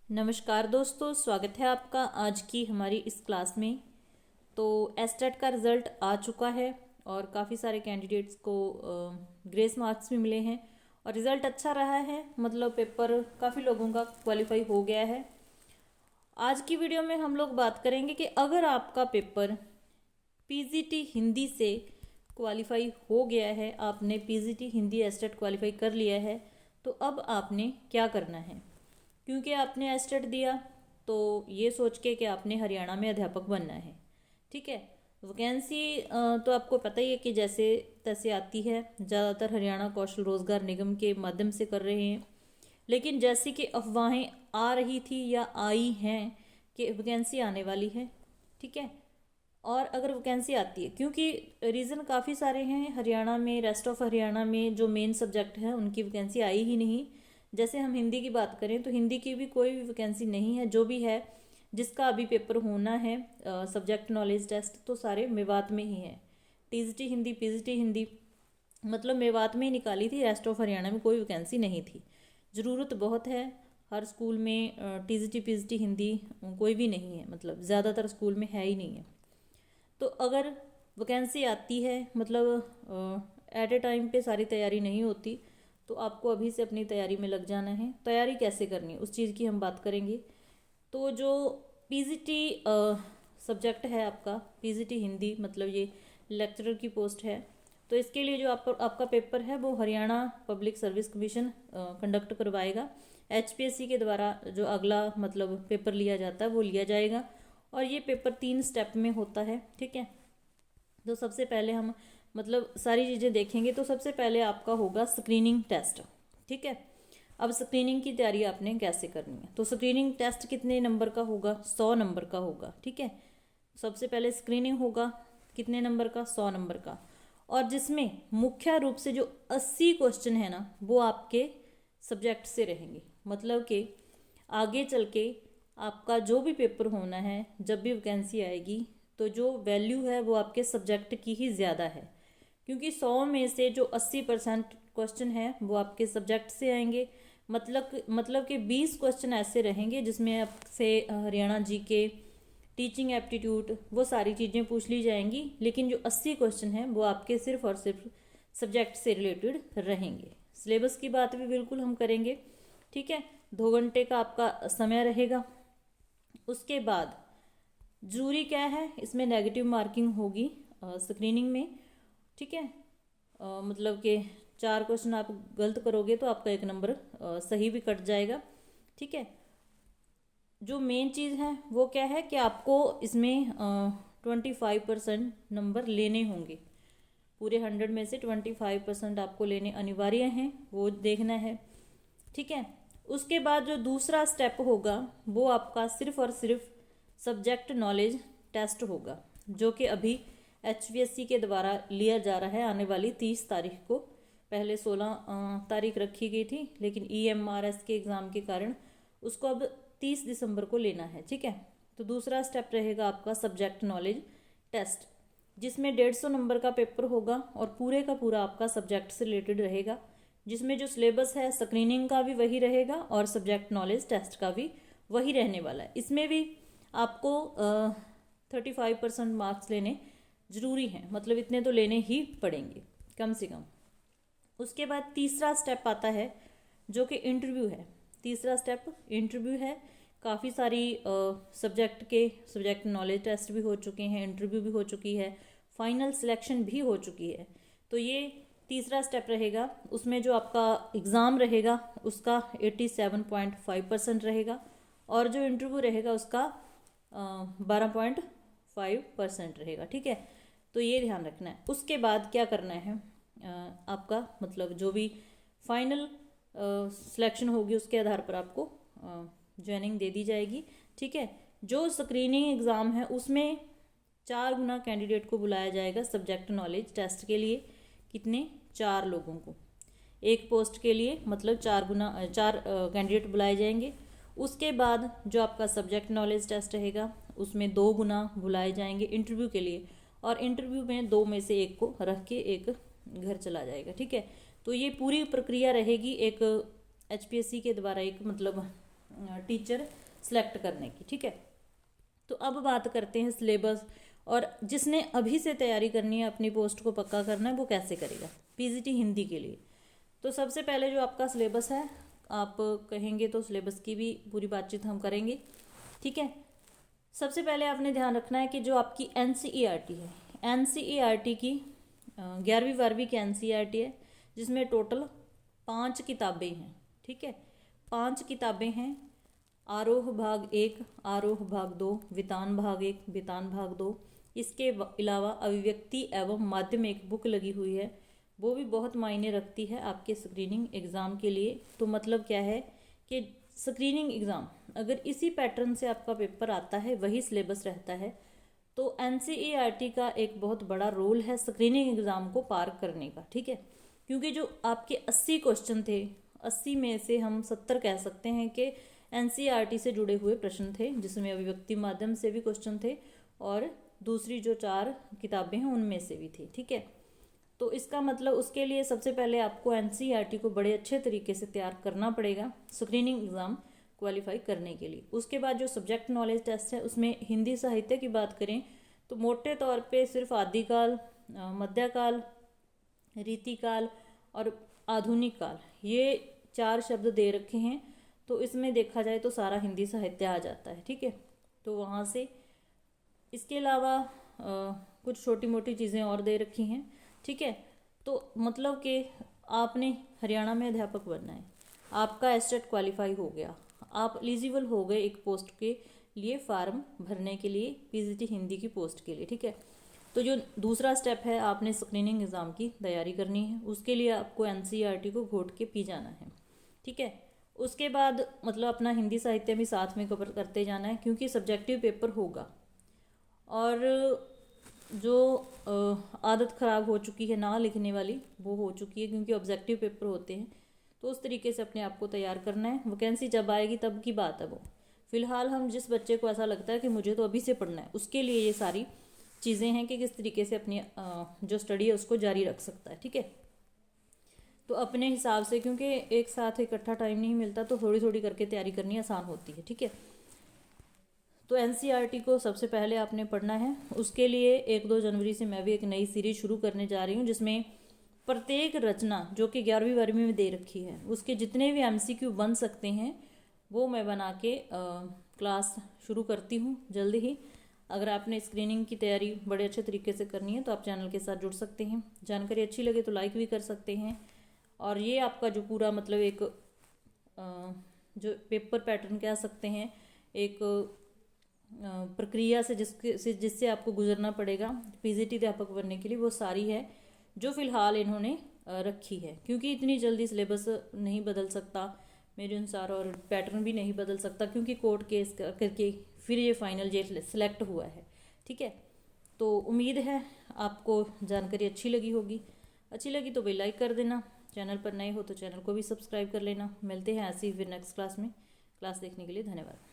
नमस्कार दोस्तों, स्वागत है आपका आज की हमारी इस क्लास में। तो एस्टेट का रिज़ल्ट आ चुका है और काफ़ी सारे कैंडिडेट्स को ग्रेस मार्क्स भी मिले हैं और रिज़ल्ट अच्छा रहा है। मतलब पेपर काफ़ी लोगों का क्वालिफाई हो गया है। आज की वीडियो में हम लोग बात करेंगे कि अगर आपका पेपर पीजीटी हिंदी से क्वालिफाई हो गया है, आपने पीजीटी हिंदी एस्टेट क्वालिफाई कर लिया है, तो अब आपने क्या करना है। क्योंकि आपने एस्टेट दिया तो ये सोच के कि आपने हरियाणा में अध्यापक बनना है। ठीक है, वैकेंसी तो आपको पता ही है कि जैसे तैसे आती है। ज़्यादातर हरियाणा कौशल रोजगार निगम के माध्यम से कर रहे हैं, लेकिन जैसे कि अफवाहें आ रही थी या आई हैं कि वैकेंसी आने वाली है। ठीक है, और अगर वैकेंसी आती है, क्योंकि रीज़न काफ़ी सारे हैं हरियाणा में, रेस्ट ऑफ हरियाणा में जो मेन सब्जेक्ट है उनकी वैकेंसी आई ही नहीं। जैसे हम हिंदी की बात करें तो हिंदी की भी कोई भी वैकेंसी नहीं है। जो भी है जिसका अभी पेपर होना है सब्जेक्ट नॉलेज टेस्ट, तो सारे मेवात में ही है। टीजीटी हिंदी, पीजीटी हिंदी मतलब मेवात में ही निकाली थी। रेस्ट ऑफ हरियाणा में कोई वैकेंसी नहीं थी। ज़रूरत बहुत है हर स्कूल में टीजीटी पीजीटी हिंदी कोई भी नहीं है, मतलब ज़्यादातर स्कूल में है ही नहीं है। तो अगर वैकेंसी आती है, मतलब एट ए टाइम पे सारी तैयारी नहीं होती, तो आपको अभी से अपनी तैयारी में लग जाना है। तैयारी कैसे करनी है उस चीज़ की हम बात करेंगे। तो जो पीजीटी सब्जेक्ट है आपका, पीजीटी हिंदी, मतलब ये लेक्चरर की पोस्ट है। तो इसके लिए जो आपका पेपर है वो Haryana public service commission conduct करवाएगा। एचपीएससी के द्वारा जो अगला मतलब पेपर लिया जाता है वो लिया जाएगा, और ये पेपर 3 स्टेप में होता है। ठीक है, तो सबसे पहले हम मतलब सारी चीज़ें देखेंगे। तो सबसे पहले आपका होगा स्क्रीनिंग टेस्ट। ठीक है, अब स्क्रीनिंग की तैयारी आपने कैसे करनी है। तो स्क्रीनिंग टेस्ट कितने नंबर का होगा? 100 नंबर का होगा। ठीक है, सबसे पहले स्क्रीनिंग होगा कितने नंबर का? 100 नंबर का। और जिसमें मुख्य रूप से जो 80 क्वेश्चन है ना, वो आपके सब्जेक्ट से रहेंगे। मतलब कि आगे चल के आपका जो भी पेपर होना है, जब भी वैकेंसी आएगी, तो जो वैल्यू है वो आपके सब्जेक्ट की ही ज़्यादा है। क्योंकि 100 में से जो 80% क्वेश्चन है वो आपके सब्जेक्ट से आएंगे। मतलब कि 20 क्वेश्चन ऐसे रहेंगे जिसमें आपसे हरियाणा जी के, टीचिंग एप्टीट्यूड, वो सारी चीज़ें पूछ ली जाएंगी। लेकिन जो 80 क्वेश्चन हैं वो आपके सिर्फ और सिर्फ सब्जेक्ट से रिलेटेड रहेंगे। सिलेबस की बात भी बिल्कुल हम करेंगे। ठीक है, 2 घंटे का आपका समय रहेगा। उसके बाद जरूरी क्या है, इसमें नेगेटिव मार्किंग होगी स्क्रीनिंग में। ठीक है, मतलब कि 4 क्वेश्चन आप गलत करोगे तो आपका 1 नंबर सही भी कट जाएगा। ठीक है, जो मेन चीज़ है वो क्या है कि आपको इसमें 25% नंबर लेने होंगे। पूरे 100 में से 25% आपको लेने अनिवार्य हैं, वो देखना है। ठीक है, उसके बाद जो दूसरा स्टेप होगा वो आपका सिर्फ और सिर्फ सब्जेक्ट नॉलेज टेस्ट होगा, जो कि अभी एचवीएससी के द्वारा लिया जा रहा है आने वाली 30 तारीख को। पहले 16 तारीख रखी गई थी, लेकिन ईएमआरएस के एग्ज़ाम के कारण उसको अब 30 दिसंबर को लेना है। ठीक है, तो दूसरा स्टेप रहेगा आपका सब्जेक्ट नॉलेज टेस्ट, जिसमें 150 नंबर का पेपर होगा और पूरे का पूरा आपका सब्जेक्ट से रिलेटेड रहेगा। जिसमें जो सिलेबस है स्क्रीनिंग का भी वही रहेगा और सब्जेक्ट नॉलेज टेस्ट का भी वही रहने वाला है। इसमें भी आपको 35% मार्क्स लेने ज़रूरी हैं, मतलब इतने तो लेने ही पड़ेंगे कम से कम। उसके बाद तीसरा स्टेप आता है जो कि इंटरव्यू है। तीसरा स्टेप इंटरव्यू है। काफ़ी सारी सब्जेक्ट नॉलेज टेस्ट भी हो चुके हैं, इंटरव्यू भी हो चुकी है, फाइनल सिलेक्शन भी हो चुकी है। तो ये तीसरा स्टेप रहेगा। उसमें जो आपका एग्ज़ाम रहेगा उसका 87.5% रहेगा, और जो इंटरव्यू रहेगा उसका 12.5% रहेगा। ठीक है, तो ये ध्यान रखना है। उसके बाद क्या करना है, आपका मतलब जो भी फाइनल सिलेक्शन होगी उसके आधार पर आपको ज्वाइनिंग दे दी जाएगी। ठीक है, जो स्क्रीनिंग एग्ज़ाम है उसमें 4 गुना कैंडिडेट को बुलाया जाएगा सब्जेक्ट नॉलेज टेस्ट के लिए। कितने? 4 लोगों को एक पोस्ट के लिए, मतलब 4 कैंडिडेट बुलाए जाएंगे। उसके बाद जो आपका सब्जेक्ट नॉलेज टेस्ट रहेगा उसमें 2 गुना बुलाए जाएंगे इंटरव्यू के लिए, और इंटरव्यू में 2 में से एक को रख के एक घर चला जाएगा। ठीक है, तो ये पूरी प्रक्रिया रहेगी एक एचपीएससी के द्वारा एक मतलब टीचर सेलेक्ट करने की। ठीक है, तो अब बात करते हैं सिलेबस, और जिसने अभी से तैयारी करनी है, अपनी पोस्ट को पक्का करना है, वो कैसे करेगा पीजीटी हिंदी के लिए। तो सबसे पहले जो आपका सिलेबस है, आप कहेंगे तो सिलेबस की भी पूरी बातचीत हम करेंगे। ठीक है, सबसे पहले आपने ध्यान रखना है कि जो आपकी एनसीईआरटी है, एनसीईआरटी की 11वीं 12वीं की एनसीईआरटी है, जिसमें टोटल 5 किताबें हैं। ठीक है, 5 किताबें हैं। आरोह भाग 1, आरोह भाग 2, वितान भाग 1, वितान भाग 2। इसके अलावा अभिव्यक्ति एवं माध्यम एक बुक लगी हुई है, वो भी बहुत मायने रखती है आपके स्क्रीनिंग एग्ज़ाम के लिए। तो मतलब क्या है कि स्क्रीनिंग एग्ज़ाम अगर इसी पैटर्न से आपका पेपर आता है, वही सिलेबस रहता है, तो एनसीईआरटी का एक बहुत बड़ा रोल है स्क्रीनिंग एग्ज़ाम को पार करने का। ठीक है, क्योंकि जो आपके 80 क्वेश्चन थे, 80 में से हम 70 कह सकते हैं कि एनसीईआरटी से जुड़े हुए प्रश्न थे, जिसमें अभिव्यक्ति माध्यम से भी क्वेश्चन थे और दूसरी जो 4 किताबें हैं उनमें से भी थे। ठीक है, तो इसका मतलब उसके लिए सबसे पहले आपको एनसीईआरटी को बड़े अच्छे तरीके से तैयार करना पड़ेगा स्क्रीनिंग एग्ज़ाम क्वालिफाई करने के लिए। उसके बाद जो सब्जेक्ट नॉलेज टेस्ट है, उसमें हिंदी साहित्य की बात करें तो मोटे तौर पे सिर्फ आदिकाल, मध्यकाल, रीतिकाल और आधुनिक काल, ये 4 शब्द दे रखे हैं। तो इसमें देखा जाए तो सारा हिंदी साहित्य आ जाता है। ठीक है, तो वहाँ से इसके अलावा कुछ छोटी मोटी चीज़ें और दे रखी हैं। ठीक है, तो मतलब कि आपने हरियाणा में अध्यापक बनना है, आपका एस्टेट क्वालिफाई हो गया, आप एलिजिबल हो गए एक पोस्ट के लिए फॉर्म भरने के लिए, पीजीटी हिंदी की पोस्ट के लिए। ठीक है, तो जो दूसरा स्टेप है, आपने स्क्रीनिंग एग्ज़ाम की तैयारी करनी है, उसके लिए आपको एनसीईआरटी को घोट के पी जाना है। ठीक है, उसके बाद मतलब अपना हिंदी साहित्य भी साथ में कवर करते जाना है, क्योंकि सब्जेक्टिव पेपर होगा। और जो आदत ख़राब हो चुकी है ना लिखने वाली, वो हो चुकी है, क्योंकि ऑब्जेक्टिव पेपर होते हैं। तो उस तरीके से अपने आप को तैयार करना है। वैकेंसी जब आएगी तब की बात है वो। फ़िलहाल हम जिस बच्चे को ऐसा लगता है कि मुझे तो अभी से पढ़ना है, उसके लिए ये सारी चीज़ें हैं कि किस तरीके से अपनी जो स्टडी है उसको जारी रख सकता है। ठीक है, तो अपने हिसाब से, क्योंकि एक साथ इकट्ठा टाइम नहीं मिलता, तो थोड़ी थोड़ी करके तैयारी करनी आसान होती है। ठीक है, तो एनसीईआरटी को सबसे पहले आपने पढ़ना है। उसके लिए 1-2 जनवरी से मैं भी एक नई सीरीज शुरू करने जा रही हूँ, जिसमें प्रत्येक रचना जो कि 11वीं 12वीं में दे रखी है, उसके जितने भी एमसीक्यू बन सकते हैं वो मैं बना के क्लास शुरू करती हूँ जल्दी ही। अगर आपने स्क्रीनिंग की तैयारी बड़े अच्छे तरीके से करनी है तो आप चैनल के साथ जुड़ सकते हैं। जानकारी अच्छी लगे तो लाइक भी कर सकते हैं। और ये आपका जो पूरा मतलब एक जो पेपर पैटर्न कह सकते हैं, एक प्रक्रिया से जिससे आपको गुजरना पड़ेगा पीजीटी अध्यापक बनने के लिए, वो सारी है जो फ़िलहाल इन्होंने रखी है। क्योंकि इतनी जल्दी सिलेबस नहीं बदल सकता मेरे अनुसार, और पैटर्न भी नहीं बदल सकता, क्योंकि कोर्ट केस करके फिर ये फाइनल जे सेलेक्ट हुआ है। ठीक है, तो उम्मीद है आपको जानकारी अच्छी लगी होगी। अच्छी लगी तो भाई लाइक कर देना, चैनल पर नए हो तो चैनल को भी सब्सक्राइब कर लेना। मिलते हैं ऐसी फिर नेक्स्ट क्लास में। क्लास देखने के लिए धन्यवाद।